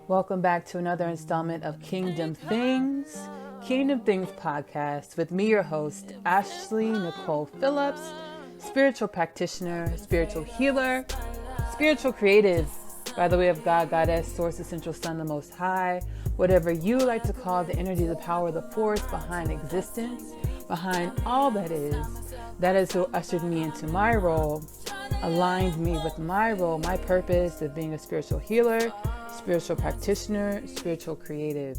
Welcome back to another installment of Kingdom Things podcast with me, your host, Ashley Nicole Phillips, spiritual practitioner, spiritual healer, spiritual creative, by the way of God, Goddess, Source, Essential Sun, the Most High, whatever you like to call the energy, the power, the force behind existence, behind all that is who ushered me into my role, aligned me with my role, my purpose of being a spiritual healer, spiritual practitioner, spiritual creative.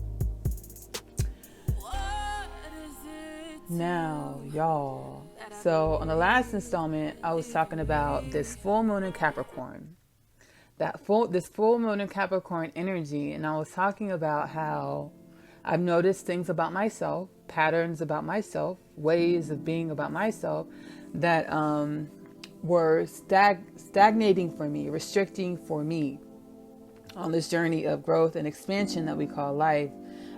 Now, y'all. So on the last installment, I was talking about this full moon in Capricorn. This full moon in Capricorn energy, and I was talking about how I've noticed things about myself, patterns about myself, ways of being about myself that were stagnating for me, restricting for me on this journey of growth and expansion that we call life.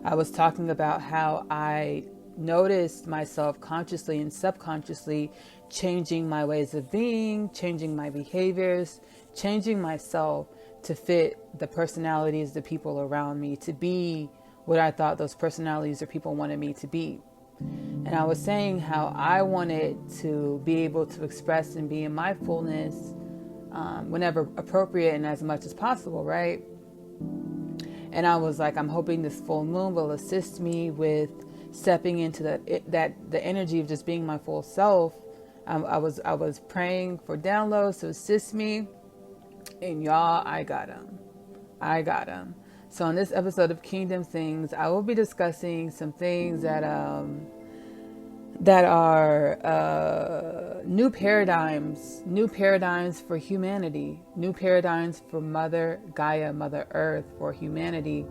I was talking about how I noticed myself consciously and subconsciously changing my ways of being, changing my behaviors, changing myself to fit the personalities, the people around me, to be what I thought those personalities or people wanted me to be. And I was saying how I wanted to be able to express and be in my fullness whenever appropriate and as much as possible, right? And I was like, I'm hoping this full moon will assist me with stepping into the energy of just being my full self. I was praying for downloads to assist me, and y'all, I got them. So in this episode of Kingdom Things, I will be discussing some things that are new paradigms for humanity, new paradigms for Mother Gaia, Mother Earth, for humanity.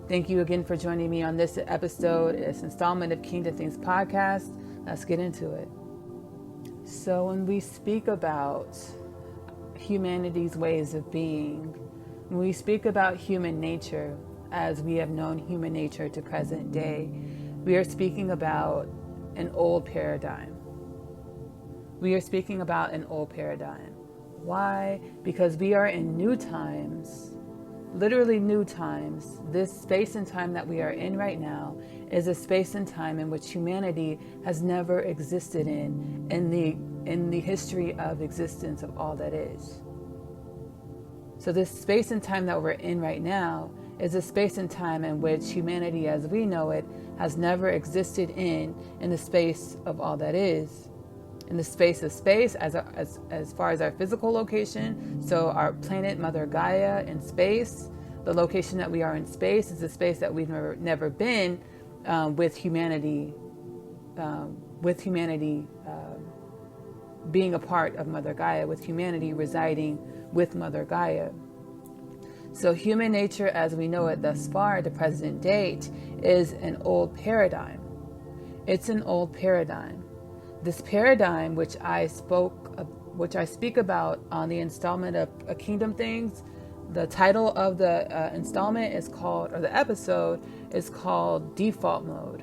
Thank you again for joining me on this episode, this installment of Kingdom Things podcast. Let's get into it. So when we speak about humanity's ways of being, when we speak about human nature as we have known human nature to present day, we are speaking about an old paradigm. Why? Because we are in new times, literally new times. This space and time that we are in right now is a space and time in which humanity has never existed in the history of existence of all that is. So this space and time that we're in right now is a space and time in which humanity as we know it has never existed in the space of all that is. In the space of space as far as our physical location, so our planet Mother Gaia in space, the location that we are in space is a space that we've never been with humanity being a part of Mother Gaia, with humanity residing with Mother Gaia. So human nature as we know it thus far at the present date is an old paradigm. It's an old paradigm. This paradigm which I speak about on the installment of Kingdom Things, the title of the installment is called, or the episode is called Default Mode.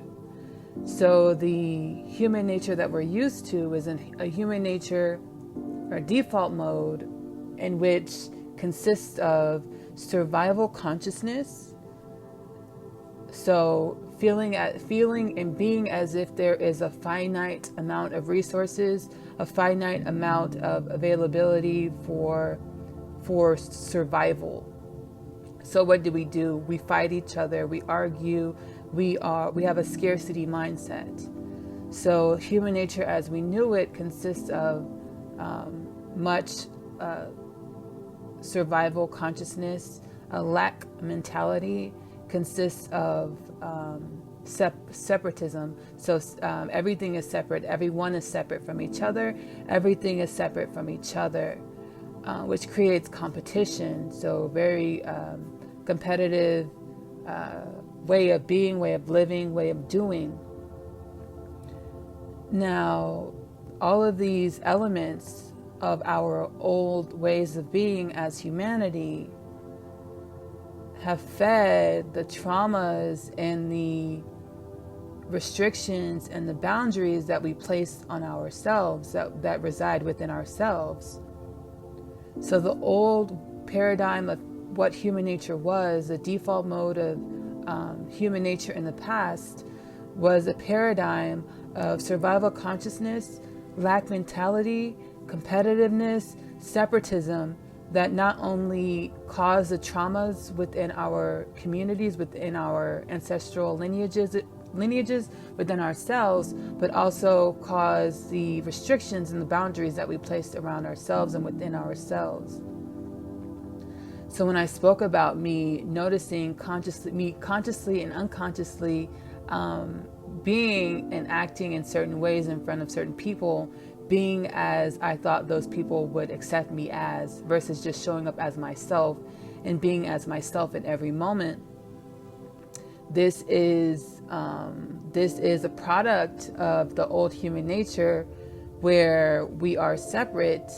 So the human nature that we're used to is a human nature or default mode in which consists of survival consciousness. So feeling and being as if there is a finite amount of resources, a finite amount of availability for survival. So what do? We fight each other, we argue, we have a scarcity mindset. So human nature as we knew it consists of much survival consciousness. A lack mentality consists of separatism. So everything is separate. Everyone is separate from each other. Everything is separate from each other, which creates competition. So very competitive way of being, way of living, way of doing. Now, all of these elements of our old ways of being as humanity have fed the traumas and the restrictions and the boundaries that we place on ourselves, that reside within ourselves. So the old paradigm what human nature was, the default mode of human nature in the past was a paradigm of survival consciousness, lack mentality, competitiveness, separatism that not only caused the traumas within our communities, within our ancestral lineages within ourselves, but also caused the restrictions and the boundaries that we placed around ourselves and within ourselves. So when I spoke about me noticing consciously and unconsciously being and acting in certain ways in front of certain people, being as I thought those people would accept me as, versus just showing up as myself and being as myself in every moment. This is a product of the old human nature, where we are separate.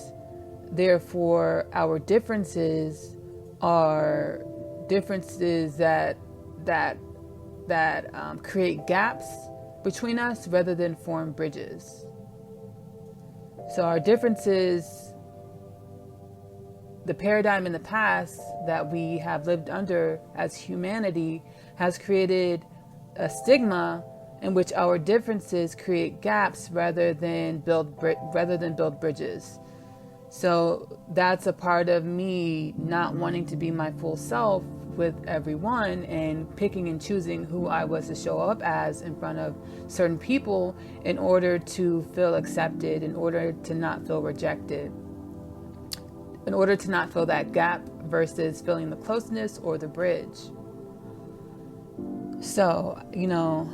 Therefore, our differences are differences that create gaps between us rather than form bridges. So our differences, the paradigm in the past that we have lived under as humanity, has created a stigma in which our differences create gaps rather than build bridges. So that's a part of me not wanting to be my full self with everyone and picking and choosing who I was to show up as in front of certain people in order to feel accepted, in order to not feel rejected, in order to not feel that gap versus feeling the closeness or the bridge. So,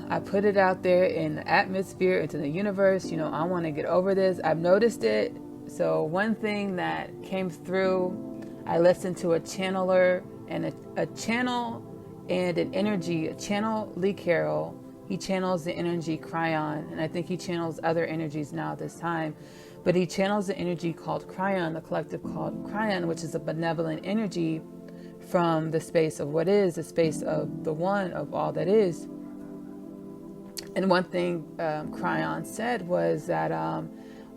I put it out there in the atmosphere, into the universe. I want to get over this. I've noticed it. So one thing that came through, I listened to a channeler and a channel and an energy, a channel Lee Carroll. He channels the energy Cryon, and I think he channels other energies now at this time. But he channels the energy called Cryon, the collective called Cryon, which is a benevolent energy from the space of what is, the space of the one, of all that is. And one thing Cryon said was that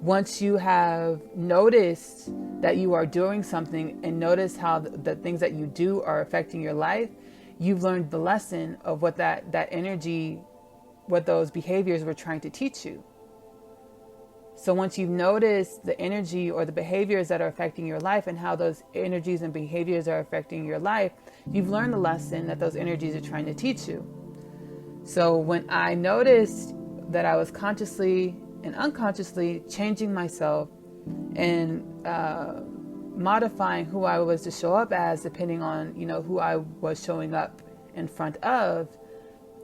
once you have noticed that you are doing something and notice how the things that you do are affecting your life, you've learned the lesson of what that energy, what those behaviors were trying to teach you. So once you've noticed the energy or the behaviors that are affecting your life and how those energies and behaviors are affecting your life, you've learned the lesson that those energies are trying to teach you. So when I noticed that I was consciously and unconsciously changing myself and modifying who I was to show up as, depending on, who I was showing up in front of,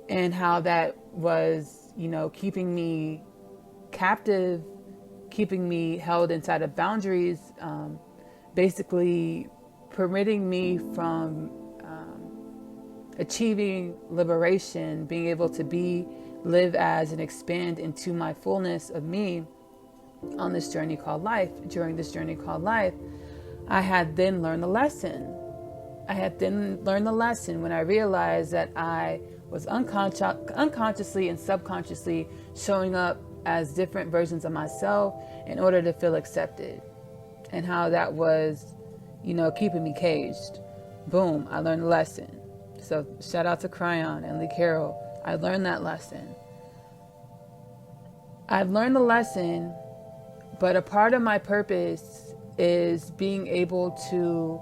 and how that was, keeping me captive, keeping me held inside of boundaries, basically permitting me from achieving liberation, being able to live as and expand into my fullness of me on this journey called life. During this journey called life, I had then learned the lesson. When I realized that I was unconsciously and subconsciously showing up as different versions of myself in order to feel accepted, and how that was, keeping me caged. Boom, I learned the lesson. So shout out to Cryon and Lee Carroll. I learned that lesson. I've learned the lesson, but a part of my purpose is being able to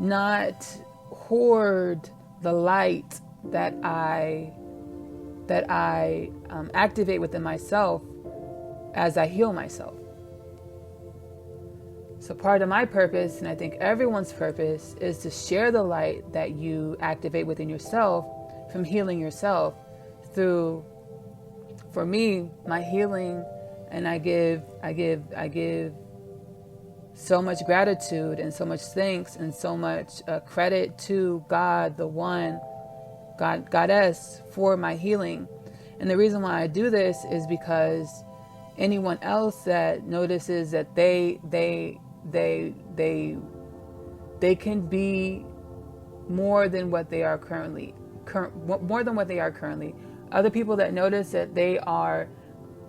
not hoard the light that I activate within myself as I heal myself. So part of my purpose, and I think everyone's purpose, is to share the light that you activate within yourself from healing yourself through, for me, my healing. And I give so much gratitude and so much thanks and so much credit to God, the one, Goddess, for my healing. And the reason why I do this is because anyone else that notices that they can be more than what they are currently. Other people that notice that they are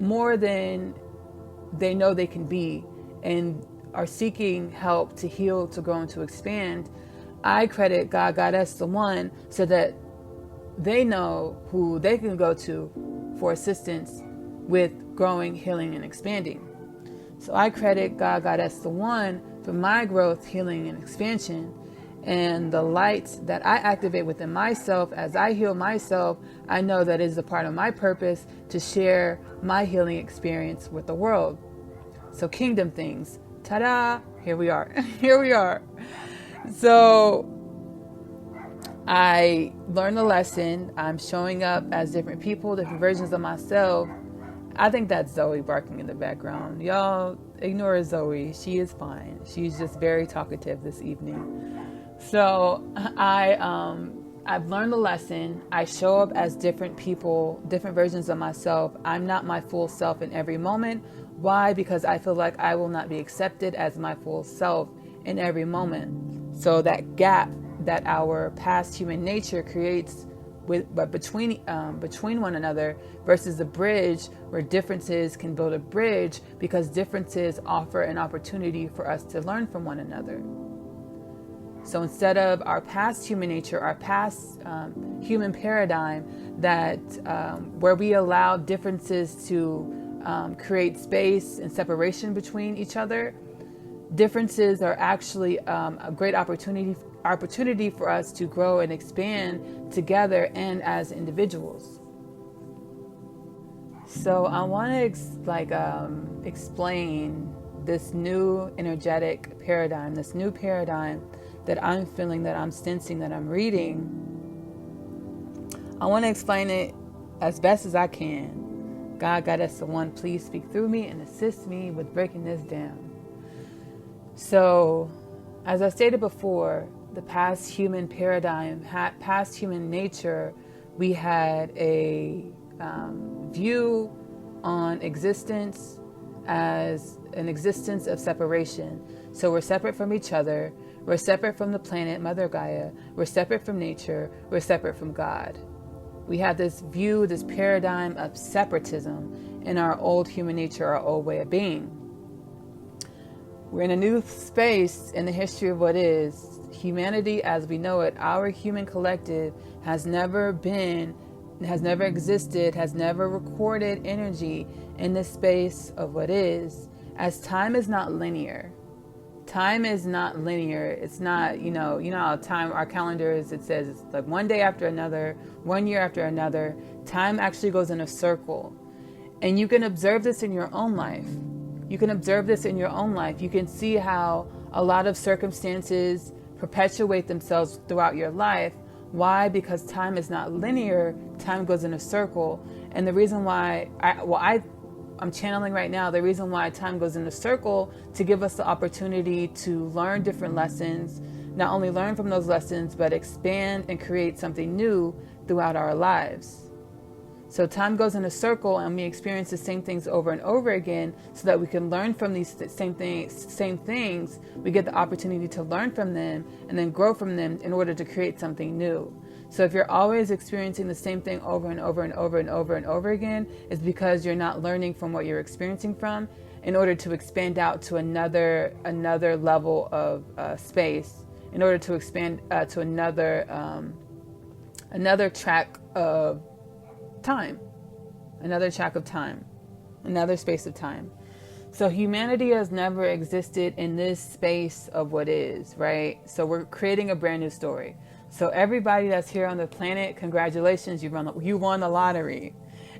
more than they know they can be and are seeking help to heal, to grow, and to expand, I credit God, Goddess, the One, so that they know who they can go to for assistance with growing, healing, and expanding. So I credit God, Goddess, the One, for my growth, healing, and expansion. And the light that I activate within myself as I heal myself, I know that is a part of my purpose to share my healing experience with the world. So kingdom things, ta-da, here we are, here we are. So I learned a lesson. I'm showing up as different people, different versions of myself. I think that's Zoe barking in the background. Y'all ignore Zoe. She is fine. She's just very talkative this evening. So I've learned the lesson. I show up as different people, different versions of myself. I'm not my full self in every moment. Why? Because I feel like I will not be accepted as my full self in every moment. So that gap that our past human nature creates between one another versus the bridge where differences can build a bridge because differences offer an opportunity for us to learn from one another. So instead of our past human nature, our past human paradigm that where we allow differences to create space and separation between each other, differences are actually a great opportunity for us to grow and expand together and as individuals. So I want to explain this new energetic paradigm, this new paradigm that I'm feeling, that I'm sensing, that I'm reading. I want to explain it as best as I can. God, Goddess, the One, please speak through me and assist me with breaking this down. So, as I stated before, the past human paradigm, past human nature, we had a view on existence as an existence of separation. So we're separate from each other. We're separate from the planet, Mother Gaia. We're separate from nature. We're separate from God. We have this view, this paradigm of separatism in our old human nature, our old way of being. We're in a new space in the history of what is. Humanity as we know it, our human collective has never existed, has never recorded energy in the space of what is. As time is not linear. Time is not linear. It's not, you know how time, our calendars, it says it's like one day after another, 1 year after another. Time actually goes in a circle. And you can observe this in your own life. You can observe this in your own life. You can see how a lot of circumstances perpetuate themselves throughout your life. Why? Because time is not linear. Time goes in a circle. And the reason why I'm channeling right now, the reason why time goes in a circle to give us the opportunity to learn different lessons, not only learn from those lessons, but expand and create something new throughout our lives. So time goes in a circle and we experience the same things over and over again so that we can learn from these same things. We get the opportunity to learn from them and then grow from them in order to create something new. So if you're always experiencing the same thing over and over and over and over and over again, it's because you're not learning from what you're experiencing from in order to expand out to another level of space, in order to expand to another track of time, another track of time, another space of time. So humanity has never existed in this space of what is, right? So we're creating a brand new story. So everybody that's here on the planet, congratulations, you won the lottery.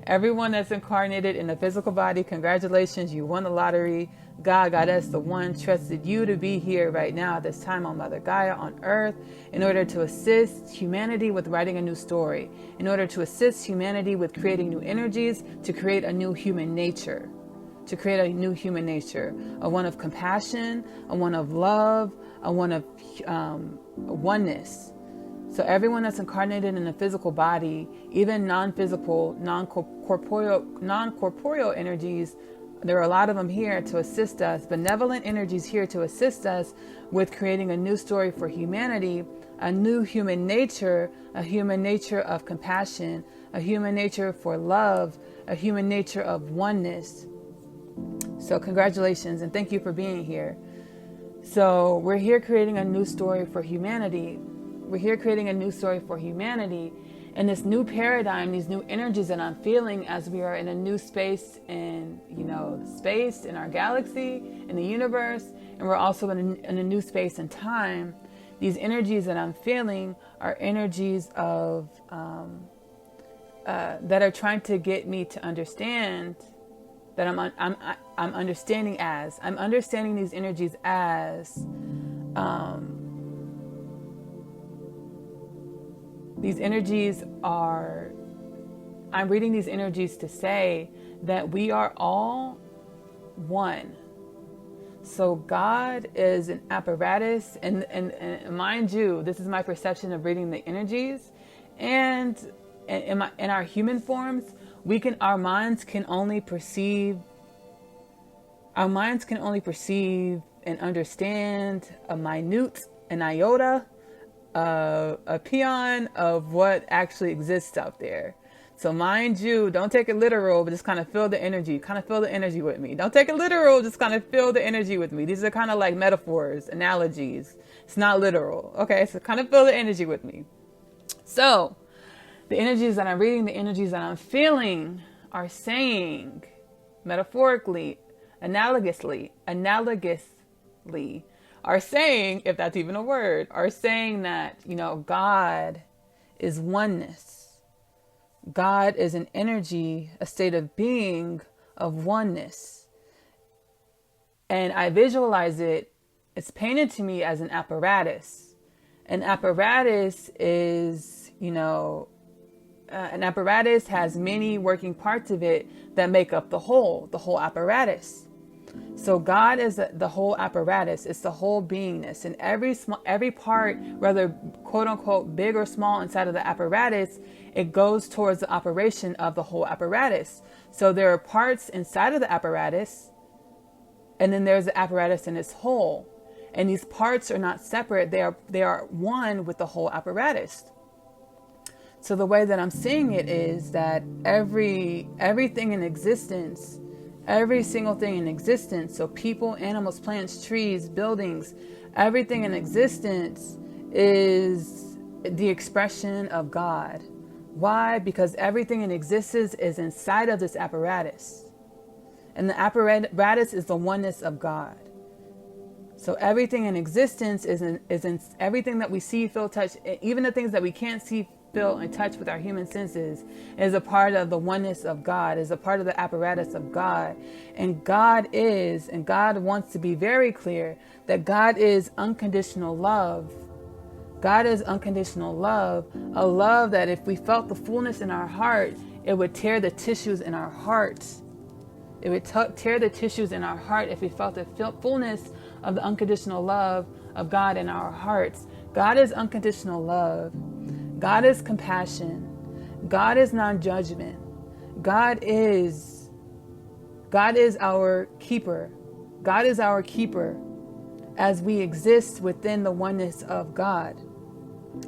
Everyone that's incarnated in a physical body, congratulations, you won the lottery. God, Goddess, the One, trusted you to be here right now at this time on Mother Gaia on Earth in order to assist humanity with writing a new story, in order to assist humanity with creating new energies, to create a new human nature, a one of compassion, a one of love, a one of oneness. So everyone that's incarnated in a physical body, even non-physical, non-corporeal energies, there are a lot of them here to assist us, benevolent energies here to assist us with creating a new story for humanity, a new human nature, a human nature of compassion, a human nature for love, a human nature of oneness. So congratulations and thank you for being here. So we're here creating a new story for humanity. We're here creating a new story for humanity. And this new paradigm, these new energies that I'm feeling as we are in a new space in, space, in our galaxy, in the universe, and we're also in a new space and time. These energies that I'm feeling are energies of that are trying to get me to understand that I'm understanding these energies as these energies are. I'm reading these energies to say that we are all one. So God is an apparatus, and mind you, this is my perception of reading the energies, and in our human forms, our minds can only perceive and understand an iota, a peon of what actually exists out there. So mind you, don't take it literal, but just kind of feel the energy. Kind of feel the energy with me. Don't take it literal, just kind of feel the energy with me. These are kind of like metaphors, analogies. It's not literal. Okay, so kind of feel the energy with me. So the energies that I'm reading, the energies that I'm feeling are saying, metaphorically, analogously, are saying, if that's even a word, are saying that, God is oneness. God is an energy, a state of being of oneness. And I visualize it, it's painted to me as an apparatus. An apparatus is, an apparatus has many working parts of it that make up the whole apparatus. So God is the whole apparatus. It's the whole beingness, and every part, whether quote unquote big or small inside of the apparatus, it goes towards the operation of the whole apparatus. So there are parts inside of the apparatus, and then there's the apparatus in its whole. And these parts are not separate. They are one with the whole apparatus. So the way that I'm seeing it is that everything in existence, every single thing in existence, so people, animals, plants, trees, buildings, everything in existence is the expression of God. Why? Because everything in existence is inside of this apparatus. And the apparatus is the oneness of God. So everything in existence is in everything that we see, feel, touch, even the things that we can't see, feel, and touch with our human senses is a part of the oneness of God, is a part of the apparatus of God. And God wants to be very clear that God is unconditional love. God is unconditional love, a love that if we felt the fullness in our heart, it would tear the tissues in our heart. It would tear the tissues in our heart if we felt the fullness of the unconditional love of God in our hearts. God is unconditional love. God is compassion. God is non-judgment. God is our keeper. God is our keeper as we exist within the oneness of God.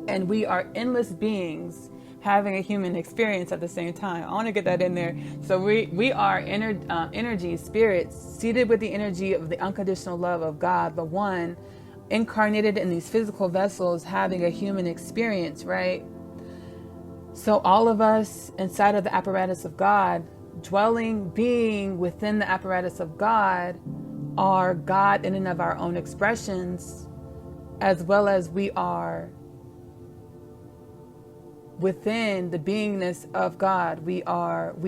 And we are endless beings having a human experience at the same time. I want to get that in there. So we are energy, spirits, seated with the energy of the unconditional love of God, the one incarnated in these physical vessels having a human experience, right? So all of us inside of the apparatus of God, being within the apparatus of God, are God in and of our own expressions, as well as we are within the beingness of God. We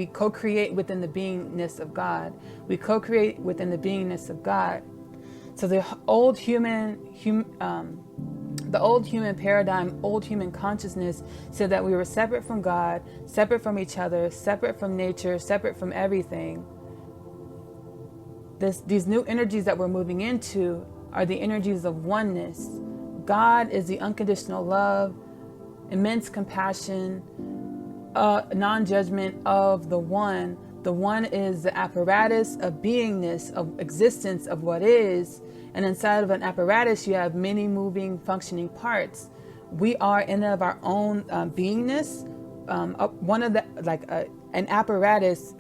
co-create within the beingness of God. We co-create within the beingness of God. So the old human paradigm, old human consciousness said that we were separate from God, separate from each other, separate from nature, separate from everything. These new energies that we're moving into are the energies of oneness. God is the unconditional love, immense compassion, non-judgment of the one. The one is the apparatus of beingness, of existence, of what is. And inside of an apparatus, you have many moving, functioning parts. We are in and of our own beingness. An apparatus,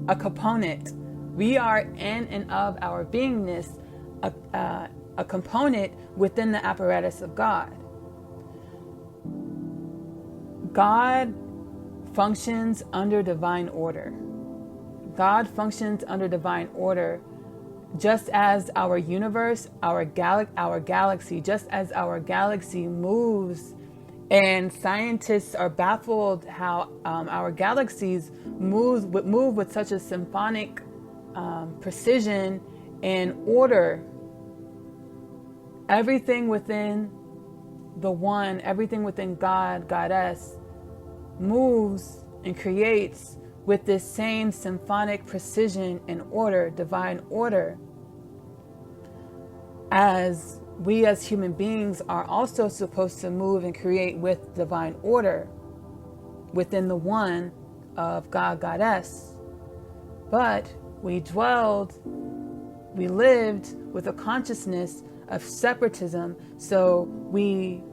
a component. We are in and of our beingness, a component within the apparatus of God. God functions under divine order. God functions under divine order, just as our universe, our galaxy, just as our galaxy moves, and scientists are baffled how our galaxies move with such a symphonic precision and order. Everything within the one, everything within God, Goddess, moves and creates with this same symphonic precision and order, divine order, as we as human beings are also supposed to move and create with divine order within the one of God, Goddess. But we lived with a consciousness of separatism, so we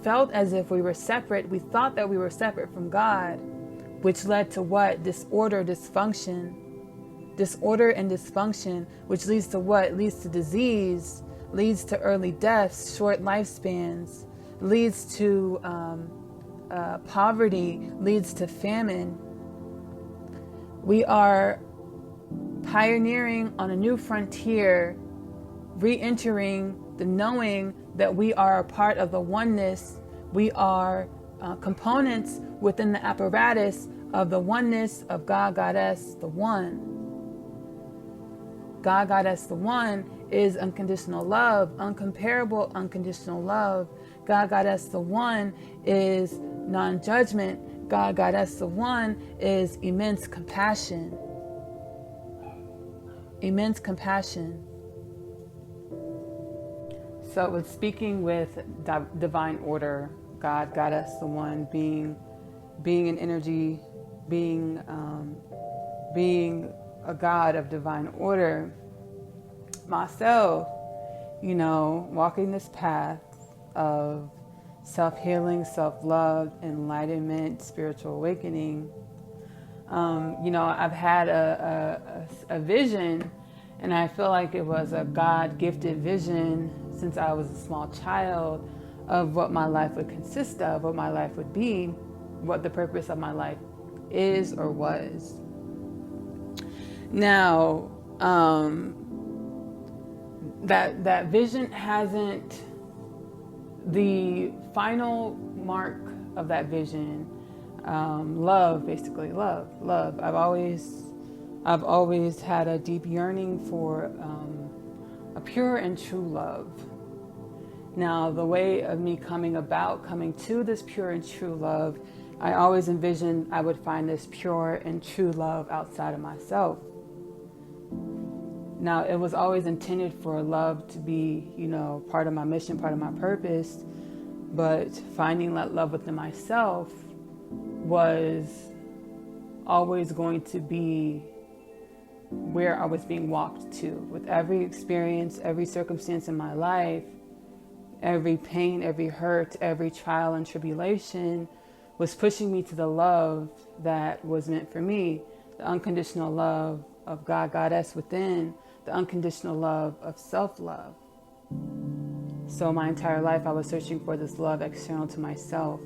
felt as if we were separate. We thought that we were separate from God, which led to what? Disorder and dysfunction, which leads to what? Leads to disease, leads to early deaths, short lifespans, leads to poverty, leads to famine. We are pioneering on a new frontier, re-entering the knowing that we are a part of the oneness. We are components within the apparatus of the oneness of God, Goddess, the one. God, Goddess, the one is unconditional love, uncomparable, unconditional love. God, Goddess, the one is non-judgment. God, Goddess, the one is immense compassion. Immense compassion. So it was speaking with divine order, God, Goddess, the one, being an energy, being a God of divine order. Myself, walking this path of self-healing, self-love, enlightenment, spiritual awakening. I've had a vision, and I feel like it was a God-gifted vision since I was a small child, of what my life would consist of, what my life would be, what the purpose of my life is or was. Now, that vision hasn't, the final mark of that vision, love, basically love. I've always had a deep yearning for a pure and true love. Now, the way of me coming to this pure and true love, I always envisioned I would find this pure and true love outside of myself. Now, it was always intended for love to be, part of my mission, part of my purpose, but finding that love within myself was always going to be where I was being walked to. With every experience, every circumstance in my life, every pain, every hurt, every trial and tribulation was pushing me to the love that was meant for me, the unconditional love of God, Goddess within, the unconditional love of self-love. So my entire life I was searching for this love external to myself.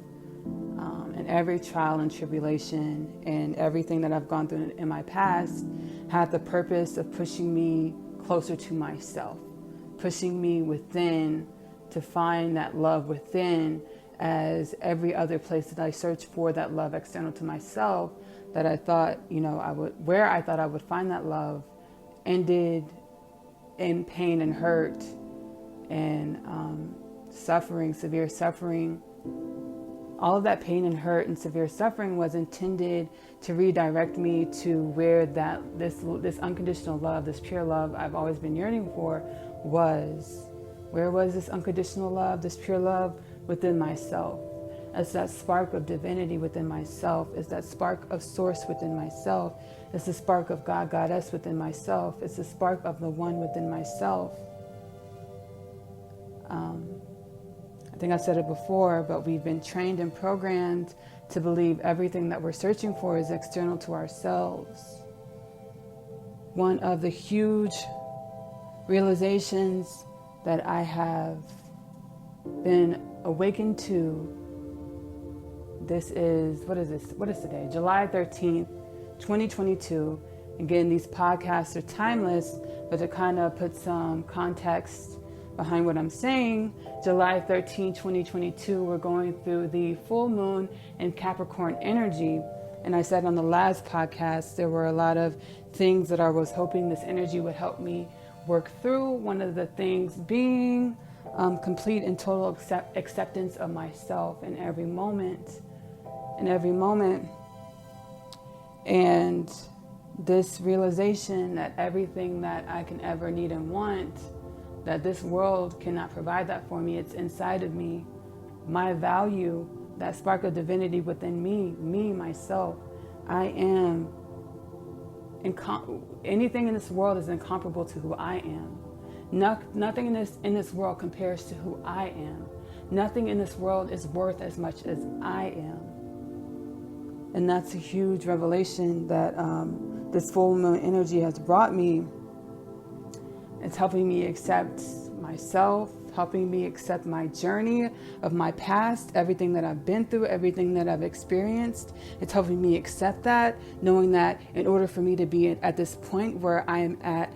And every trial and tribulation and everything that I've gone through in my past had the purpose of pushing me closer to myself, pushing me within to find that love within, as every other place that I searched for that love external to myself, that I thought, where I thought I would find that love, ended in pain and hurt and suffering, severe suffering. All of that pain and hurt and severe suffering was intended to redirect me to where this unconditional love, this pure love I've always been yearning for was. Where was this unconditional love, this pure love? Within myself. It's that spark of divinity within myself. It's that spark of source within myself. It's the spark of God, Goddess within myself. It's the spark of the one within myself. I think I said it before, but we've been trained and programmed to believe everything that we're searching for is external to ourselves. One of the huge realizations that I have been awakened to. This is, what is this? What is today? July 13th, 2022. Again, these podcasts are timeless, but to kind of put some context behind what I'm saying, July 13, 2022, we're going through the full moon in Capricorn energy. And I said on the last podcast, there were a lot of things that I was hoping this energy would help me work through. One of the things being complete and total acceptance of myself in every moment. And this realization that everything that I can ever need and want, that this world cannot provide that for me. It's inside of me. My value, that spark of divinity within me, myself. I am, anything in this world is incomparable to who I am. Nothing in this world compares to who I am. Nothing in this world is worth as much as I am. And that's a huge revelation that this full moon energy has brought me. It's helping me accept myself, helping me accept my journey of my past, everything that I've been through, everything that I've experienced. It's helping me accept that, knowing that in order for me to be at this point where I am at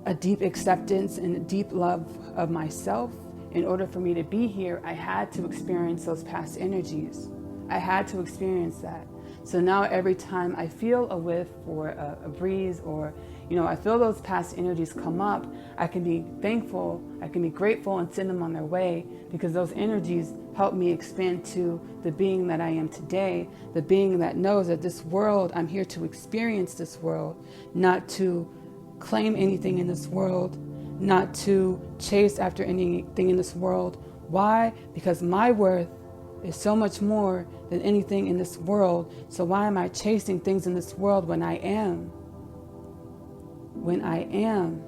a deep acceptance and a deep love of myself, in order for me to be here, I had to experience those past energies. I had to experience that. So now every time I feel a whiff or a breeze, or I feel those past energies come up, I can be thankful, I can be grateful and send them on their way, because those energies help me expand to the being that I am today, the being that knows that this world, I'm here to experience this world, not to claim anything in this world, not to chase after anything in this world. Why? Because my worth is so much more than anything in this world. So why am I chasing things in this world when I am? When I am.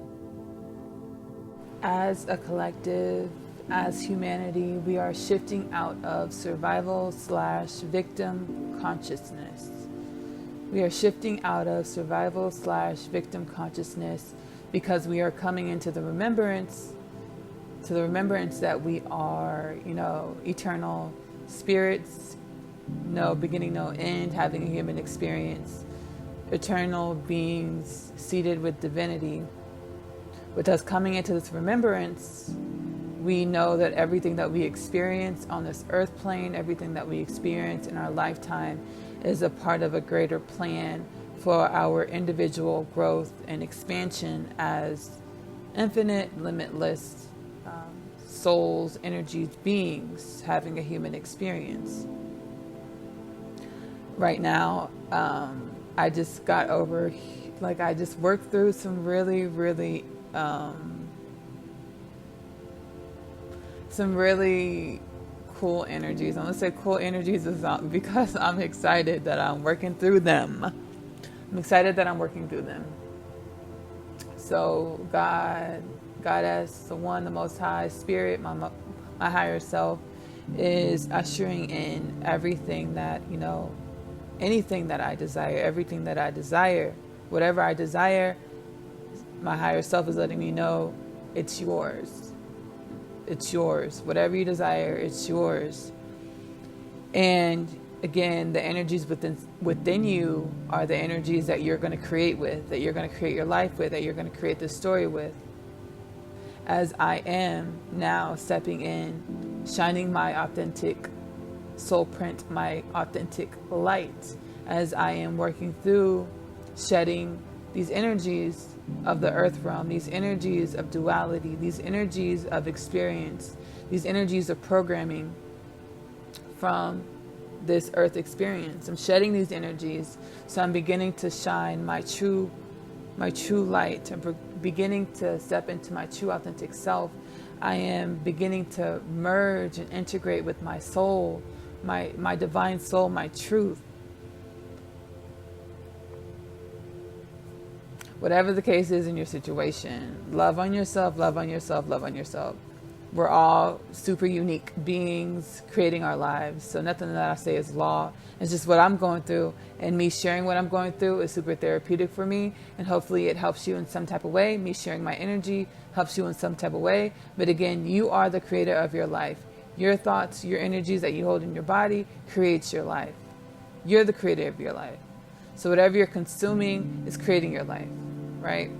As a collective, as humanity, we are shifting out of survival/victim consciousness. We are shifting out of survival/victim consciousness because we are coming into the remembrance that we are, eternal spirits, no beginning, no end, having a human experience, eternal beings seated with divinity. With us coming into this remembrance, we know that everything that we experience on this earth plane, everything that we experience in our lifetime is a part of a greater plan for our individual growth and expansion as infinite, limitless souls, energies, beings having a human experience. Right now, I just got over, I just worked through some really, really, some really cool energies. I'm going to say cool energies because I'm excited that I'm working through them. So God, Goddess, the One, the Most High, Spirit, my higher self, is ushering in everything that, anything that I desire, everything that I desire, whatever I desire, my higher self is letting me know it's yours. It's yours. Whatever you desire, it's yours. And again, the energies within you are the energies that you're going to create with, that you're going to create your life with, that you're going to create this story with. As I am now stepping in, shining my authentic soul print, my authentic light, as I am working through shedding these energies of the earth realm, these energies of duality, these energies of experience, these energies of programming from this earth experience. I'm shedding these energies, so I'm beginning to shine my true light. I'm beginning to step into my true authentic self. I am beginning to merge and integrate with my soul, my divine soul, my truth. Whatever the case is in your situation, love on yourself, love on yourself, love on yourself. We're all super unique beings creating our lives. So nothing that I say is law. It's just what I'm going through. And me sharing what I'm going through is super therapeutic for me. And hopefully it helps you in some type of way. Me sharing my energy helps you in some type of way. But again, you are the creator of your life. Your thoughts, your energies that you hold in your body creates your life. You're the creator of your life. So whatever you're consuming is creating your life, right?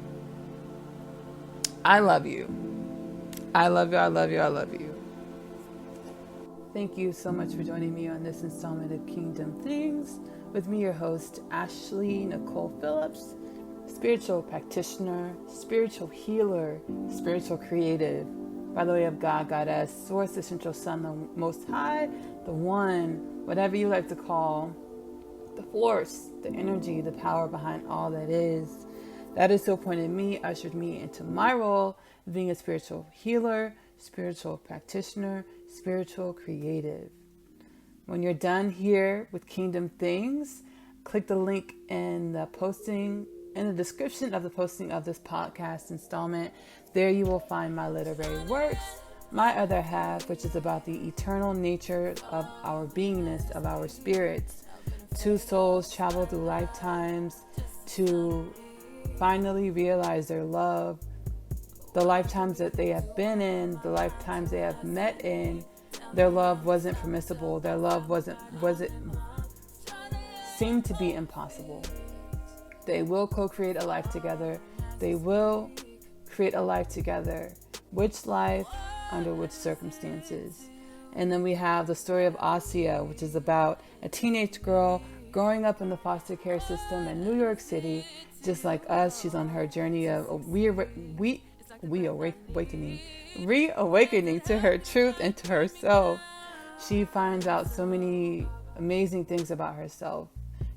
I love you. I love you, I love you, I love you. Thank you so much for joining me on this installment of Kingdom Things with me, your host, Ashley Nicole Phillips, spiritual practitioner, spiritual healer, spiritual creative, by the way of God, Goddess, Source, Essential Sun, the Most High, the One, whatever you like to call, the force, the energy, the power behind all that is. That is so appointed me, ushered me into my role of being a spiritual healer, spiritual practitioner, spiritual creative. When you're done here with Kingdom Things, click the link in the description of the posting of this podcast installment. There you will find my literary works, my other half, which is about the eternal nature of our beingness, of our spirits. Two souls travel through lifetimes to finally realize their love, the lifetimes that they have been in, the lifetimes they have met in. Their love wasn't permissible. Their love wasn't seemed to be impossible. They will co-create a life together. They will create a life together. Which life, under which circumstances? And then we have the story of Asia, which is about a teenage girl growing up in the foster care system in New York City. Just like us, she's on her journey of reawakening to her truth and to herself. She finds out so many amazing things about herself.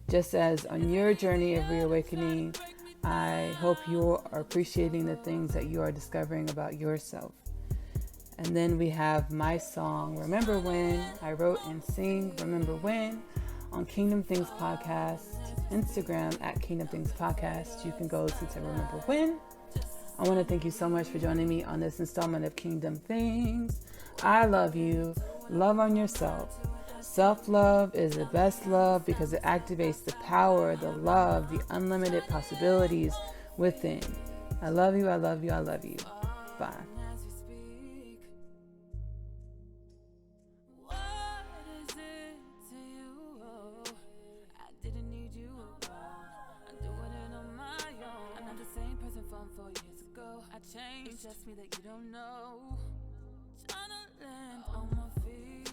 Just as on your journey of reawakening, I hope you are appreciating the things that you are discovering about yourself. And then we have my song, Remember When. I wrote and sing Remember When on Kingdom Things Podcast, Instagram at Kingdom Things Podcast. You can go listen to Remember When. I want to thank you so much for joining me on this installment of Kingdom Things. I love you. Love on yourself. Self-love is the best love because it activates the power, the love, the unlimited possibilities within. I love you. I love you. I love you. Bye. Changed, just me that you don't know. Tryna land on my feet.